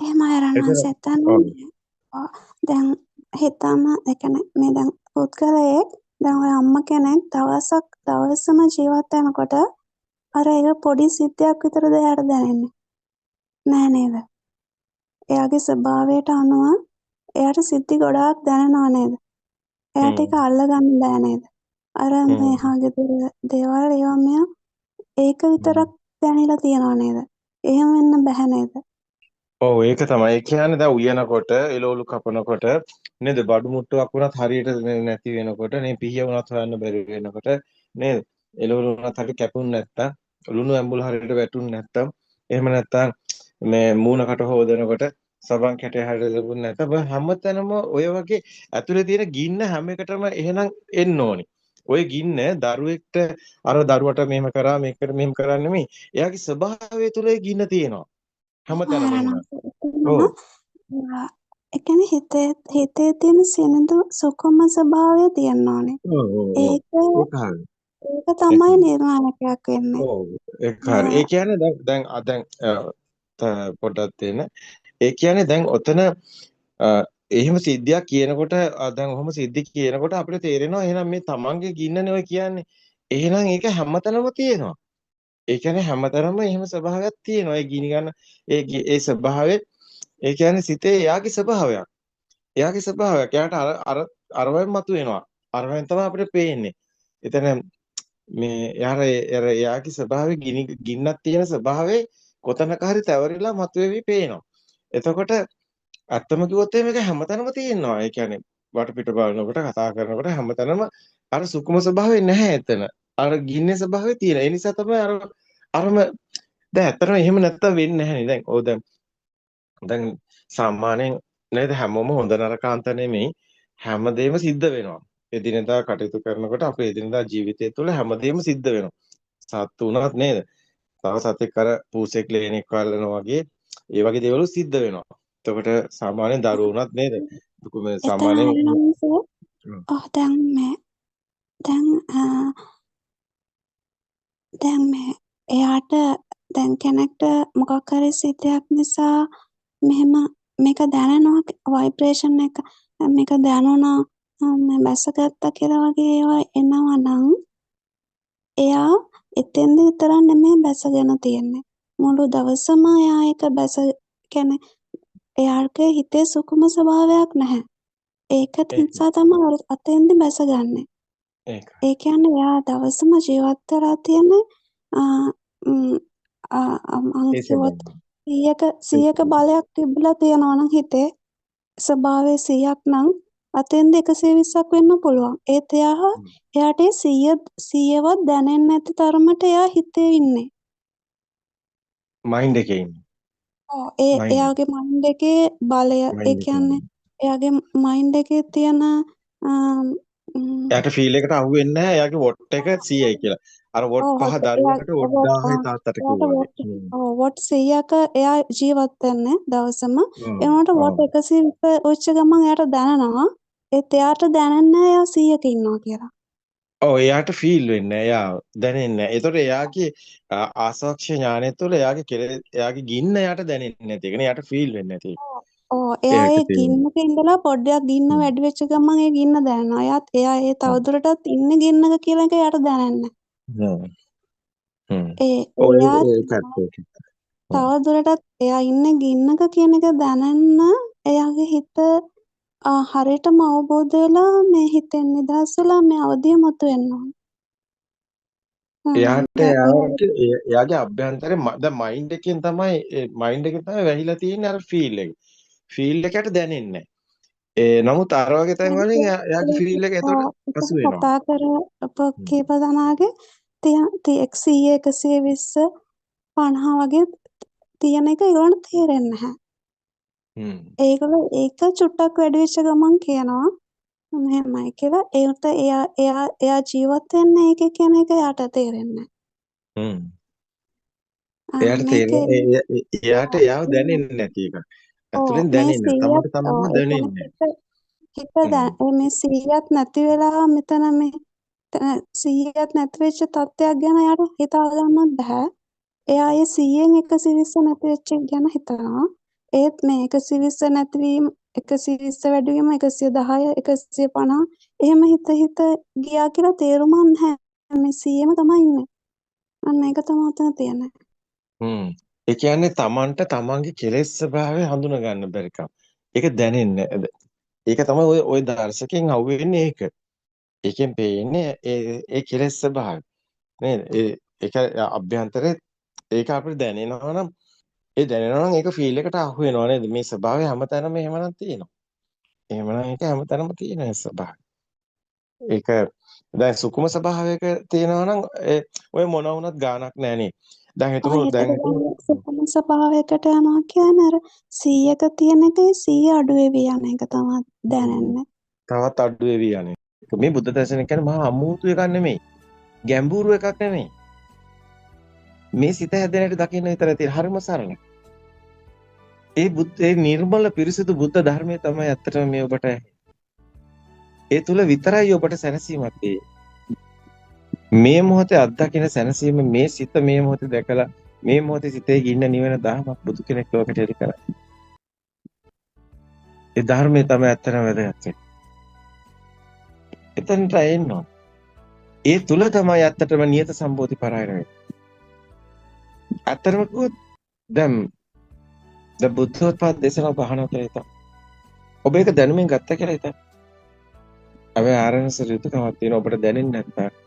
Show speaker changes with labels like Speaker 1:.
Speaker 1: එහෙම අයරන්
Speaker 2: එතන
Speaker 1: වහන්සේ එතන
Speaker 2: ඔව්
Speaker 1: දැන් හිතන්න ඒ කියන්නේ මේ දැන් පුද්ගලයෙක් දැන් ඔය අම්මා කෙනෙක් දවසම ජීවත් වෙනකොට අර ඒක පොඩි සිද්ධියක් විතරද එයාට දැනෙන්නේ නෑ නේද? එයාගේ ස්වභාවයට අනුව එයාට සිද්ධි ගොඩාක් දැනෙනව නේද? එයාට ඒක අල්ලගන්න බෑ නේද? අර මෙහාගේ දේවල් ඒවා මෙයා ඒක විතරක් දැනීලා තියනව නේද? එහෙම වෙන්න බැහැ නේද?
Speaker 2: ඔව් ඒක තමයි. ඒ කියන්නේ දැන් උයනකොට එළවලු කපනකොට නේද බඩු මුට්ටුවක් වුණත් හරියට නැති වෙනකොට නේ පිහිය වුණත් හොයන්න බැරි වෙනකොට නේද එළවලු වුණත් හරියට කැපුණ නැත්තම් ලුණු ඇඹුල් හරියට වැටුනේ නැත්තම් එහෙම නැත්තම් මේ මූණකට හොදනකොට සබන් කැටේ හරියට ලැබුණ නැත්තම් හැමතැනම ඔය වගේ ඇතුලේ තියෙන ගින්න හැම එකටම එහෙනම් එන්න ඕනි. ඔය ගින්න දරුවෙක්ට අර දරුවට මෙහෙම කරා මේකට මෙහෙම කරා නෙමෙයි. එයාගේ ස්වභාවය තුළ ඒ ගින්න තියෙනවා. හැමතැනම එහෙම. ඔව්.
Speaker 1: ඒ කියන්නේ හිතේ තියෙන සිනිඳු සුකුම ස්වභාවය තියෙන්න ඕනේ.
Speaker 2: ඔව් ඔව් ඔව්.
Speaker 1: ඒක
Speaker 2: ඒක හරියි.
Speaker 1: ඒක තමයි නිර්මාණයක් වෙන්නේ.
Speaker 2: ඔව් ඒක හරියි. ඒ කියන්නේ දැන් පොඩ්ඩක් දෙන්න. ඒ කියන්නේ දැන් ඔතන එහෙම සිද්ධියක් කියනකොට දැන් ඔහොම සිද්ධි කියනකොට අපිට තේරෙනවා එහෙනම් මේ තමන්ගේ ගින්නනේ ඔය කියන්නේ. එහෙනම් ඒක හැමතැනම තියෙනවා. ඒ කියන්නේ හැමතැනම එහෙම ස්වභාවයක් තියෙනවා. ඒ ගිනි ගන්න ඒ ස්වභාවය ඒ කියන්නේ සිතේ එයාගේ ස්වභාවයක්. එයාගේ ස්වභාවයක්. එයාට අරවෙන් මතුවෙනවා. අරවෙන් තමයි අපිට පේන්නේ. එතන මේ එයාගේ ස්වභාවය ගින්නක් තියෙන ස්වභාවය කොතනක හරි තැවරිලා මතුවේවි පේනවා. එතකොට ඇත්තම කිව්වොත් මේක හැමතැනම තියෙනවා. ඒ කියන්නේ වටපිට බලනකොට කතා කරනකොට හැමතැනම අර සුකුම ස්වභාවය නැහැ එතන. අර ගින්නේ ස්වභාවය තියෙන. ඒ නිසා තමයි අරම දැන් ඇත්තටම එහෙම නැත්තම් වෙන්නේ නැහැ නේ. දැන් සාමාන්‍යයෙන් නේද හැමෝම හොඳ නරකාන්ත නෙමෙයි හැමදේම සිද්ධ වෙනවා. එදිනෙදා කටයුතු කරනකොට අපේ එදිනෙදා ජීවිතය තුළ හැමදේම සිද්ධ වෙනවා. සත්තු උනත් නේද? තව සතෙක් අර පූසෙක් ලේනෙක් වල්ලනවා වගේ ඒ වගේ දේවල් සිද්ධ වෙනවා. එතකොට සාමාන්‍යයෙන් දරුවෝ උනත් නේද?
Speaker 1: එතන
Speaker 2: සාමාන්‍යයෙන්
Speaker 1: අරහන්සේ දැන් මේ දැන් දැන් මේ එයාට දැන් කෙනෙක්ට මොකක් හරි සිද්ධියක් නිසා මෙහෙම මේක දැනෙනවා වයිබ්‍රේෂන් එක මේක දැනුණා මේ බැසගත්තා කියලා වගේ ඒවා එනවා නම් එයා එතෙන්ද විතරක් නෙමෙයි බැසගෙන තියෙන්නේ මුළු දවසම එයා ඒක කියන්නේ එයාගේ හිතේ සුකුම ස්වභාවයක් නැහැ ඒක නිසා තමයි අතෙන්ද බැසගන්නේ
Speaker 2: ඒක
Speaker 1: ඒ කියන්නේ එයා දවසම ජීවත් වෙලා තියෙන මං
Speaker 2: ඒ
Speaker 1: කිව්වොත්
Speaker 2: ස්වභාවය.
Speaker 1: 100ක බලයක් තිබිලා තියෙනවා නම් හිතේ ස්වභාවය 100ක් නම් අතෙන්ද 120ක් වෙන්න පුළුවන්. ඒත් එයාට 100වත් දැනෙන්නේ නැති තරමට එයා හිතේ ඉන්නේ.
Speaker 2: මයින්ඩ් එකේ ඉන්නේ.
Speaker 1: ඔව්
Speaker 2: මයින්ඩ්
Speaker 1: එයාගේ මයින්ඩ් එකේ බලය ඒ
Speaker 2: එකේ
Speaker 1: කියන්නේ
Speaker 2: ඉන්නේ.
Speaker 1: එයාගේ මයින්ඩ් එකේ තියෙන
Speaker 2: එයාට ෆීල් එකට අහු වෙන්නේ නැහැ. එයාගේ වොට් එක 100යි කියලා. අර වොට්
Speaker 1: ඔව්
Speaker 2: පහ දරුවකට වොට් 1000යි තාත්තට
Speaker 1: එයාට
Speaker 2: කිව්වා
Speaker 1: වොට්
Speaker 2: වගේ.
Speaker 1: වොට් 100ක එයා ජීවත් වෙන්නේ දවසම.
Speaker 2: ඔව්
Speaker 1: එනකොට වොට්
Speaker 2: ඔව්
Speaker 1: 120 වෙච්ච ගමන් එයාට දැනෙනවා. ඒත් එයාට දැනෙන්නේ එයා 100ක ඉන්නවා කියලා.
Speaker 2: ඔව් එයාට ෆීල් වෙන්නේ එයා දැනෙන්නේ නැහැ. ඒතකොට එයාගේ ආසාක්ෂ ඥානය තුළ එයාගේ ගින්න එයාට දැනෙන්නේ නැති. ඒ කියන්නේ එයාට ෆීල් වෙන්නේ නැති.
Speaker 1: ඔව් එයා
Speaker 2: ඒක
Speaker 1: ඒ
Speaker 2: තියෙනවා.
Speaker 1: ගින්නක ඉඳලා පොඩ්ඩක් ගින්න වැඩි වෙච්ච ගමන් ඒ ගින්න දැනෙනවා. එයා ඒ තවදුරටත් ඉන්නේ ගින්නක කියලා එක එයාට දැනෙන්නේ
Speaker 2: හ්ම්. හ්ම්. ඔව්
Speaker 1: එයා
Speaker 2: ඒක ඇත්ත.
Speaker 1: තවදුරටත් එයා ඉන්නේ ගින්නක කියන එක දැනෙන්න එයාගේ හිත හරියටම අවබෝධ වෙලා මේ හිතෙන් නිදහස් වෙලා මේ අවදිය මතුවෙන්න ඕන.
Speaker 2: එයාගේ අභ්‍යන්තරේ දැන් මයින්ඩ් එකෙන් තමයි වැහිලා තියෙන්නේ අර ෆීල් එක. ෆීල් එකට දැනෙන්නේ නැහැ. නමුත් අර වගේ තැන් වලින් එයාගේ ෆීල් එක එතකොට පසු වෙනවා.
Speaker 1: කතා කර කීප දෙනාගේ 100 120 50 වගේ තියෙන එක ඒගොල්ලන්ට තේරෙන්නේ නැහැ.
Speaker 2: හ්ම්.
Speaker 1: ඒගොල්ලෝ ඒක චුට්ටක් වැඩි වෙච්ච ගමන් කියනවා මෙහෙමයි කියලා. ඒකට එයා ජීවත් වෙන්නේ ඒකේ කියන එක එයාට තේරෙන්නේ
Speaker 2: හ්ම්. එයාට
Speaker 1: නැහැ.
Speaker 2: තේරෙන්නේ එයාට එයාව දැනෙන්නේ නැති එක. ඇතුලෙන්
Speaker 1: මේ
Speaker 2: දැනෙන්නේ.
Speaker 1: 100ක්
Speaker 2: තමන්ට තමන්ව
Speaker 1: ඒ කියන්නේ
Speaker 2: දැනෙන්නේ.
Speaker 1: මේ 100ක් නැති වෙලා මෙතන මේ 100ක් නැති වෙච්ච තත්ත්වයක් ගැන එයාට හිතා ගන්නත් බෑ. එයා ඒ 100න් 120 නැති වෙච්ච එක ගැන හිතනවා. ඒත් මේ 120 නැතිවීම 120 වැඩිවීම 110 150 එහෙම හිත ගියා කියලා තේරුමක් නැහැ. මේ 100ම තමයි ඉන්නේ. අන්න ඒක තමයි උතන තියෙන්නේ.
Speaker 2: ඒ කියන්නේ තමන්ට තමන්ගේ කෙලෙස් ස්වභාවය හඳුනා ගන්න බැරිකම. ඒක දැනෙන්නේ නැද? ඒක තමයි ඔය දර්ශකයෙන් අහුවෙන්නේ ඒක. ඒකෙන් පේන්නේ ඒ කෙලෙස් ස්වභාවය. නේද? ඒක අභ්‍යන්තරේ ඒක අපිට දැනෙනවා නම් ඒ දැනෙනවා නම් ඒක ෆීල් එකට අහු වෙනවා නේද? මේ ස්වභාවය හැමතැනම එහෙමනම් තියෙනවා. එහෙමනම් ඒක හැමතැනම තියෙන ස්වභාවය. ඒක දැන් සුකුම ස්වභාවයක තියෙනවා නම් ඔය මොන වුණත් ගාණක් නැහැ. දැන් හිතමු
Speaker 1: එතකොට දැන් සුකුම ස්වභාවයකට යනවා කියන්නේ අර 100ක තියෙන එකේ 100 අඩු වෙවි යන එක තමයි දැනෙන්නේ.
Speaker 2: තවත් අඩු වෙවි යන්නේ. මේ බුද්ධ දර්ශනය කියන්නේ මහා අමුතු එකක් නෙමෙයි. ගැඹුරු එකක් නෙමෙයි. මේ සිත හැදෙනට දකින්න විතර තියෙන හරිම සරලයි. ඒ නිර්මල පිරිසිදු බුද්ධ ධර්මයේ තමයි ඇත්තටම මේ ඔබට ඒ තුල විතරයි ඔබට සැනසීමක් තියෙන්නේ. මේ මොහොතේ අත්දකින සැනසීම මේ සිත මේ මොහොතේ දැකලා මේ මොහොතේ සිතේ ගින්න නිවන දහමක් බුදු කෙනෙක් ලෝකෙට එලි කරා. ඒ ධර්මයේ තමයි ඇත්තටම වැදගත්. එතනට එන්න ඕන. ඒ තුල තමයි ඇත්තටම නියත සම්බෝධි පරායන වෙන්නේ. ඇත්තටම කිව්වොත් දැන් බුද්ධෝත්පාද දේශනාව පහනවා කියලා හිතන්න. ඔබ ඒක දැනුමින් ගත්ත කියලා හිතන්න. හැබැයි ආරණ්‍යස ඍතුකමක් තියෙන ඔබට දැනෙන්නේ නැත්නම්